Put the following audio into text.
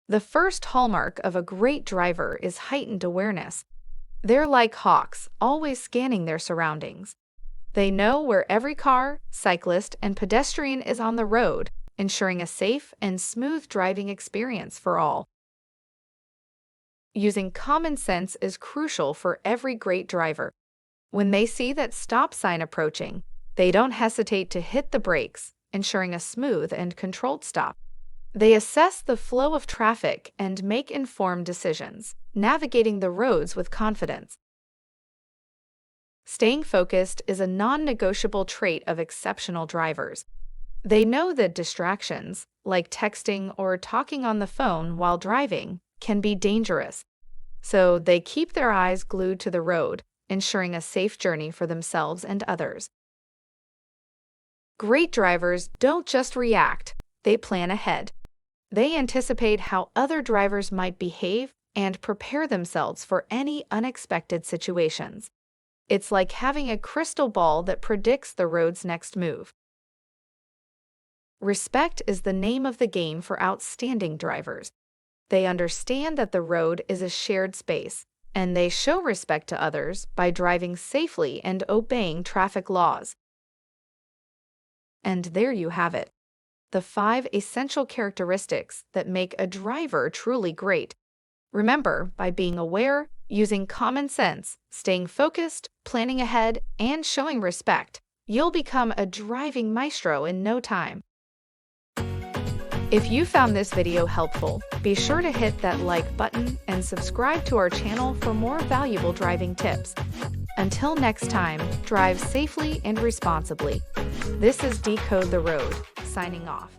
The first hallmark of a great driver is heightened awareness. They're like hawks, always scanning their surroundings. They know where every car, cyclist, and pedestrian is on the road, ensuring a safe and smooth driving experience for all. Using common sense is crucial for every great driver. When they see that stop sign approaching, they don't hesitate to hit the brakes, ensuring a smooth and controlled stop. They assess the flow of traffic and make informed decisions, navigating the roads with confidence. Staying focused is a non-negotiable trait of exceptional drivers. They know that distractions, like texting or talking on the phone while driving, can be dangerous. So they keep their eyes glued to the road, ensuring a safe journey for themselves and others. Great drivers don't just react, they plan ahead. They anticipate how other drivers might behave and prepare themselves for any unexpected situations. It's like having a crystal ball that predicts the road's next move. Respect is the name of the game for outstanding drivers. They understand that the road is a shared space, and they show respect to others by driving safely and obeying traffic laws. And there you have it. The 5 essential characteristics that make a driver truly great. Remember, by being aware, using common sense, staying focused, planning ahead, and showing respect, you'll become a driving maestro in no time. If you found this video helpful, be sure to hit that like button and subscribe to our channel for more valuable driving tips. Until next time, drive safely and responsibly. This is Decode the Road, signing off.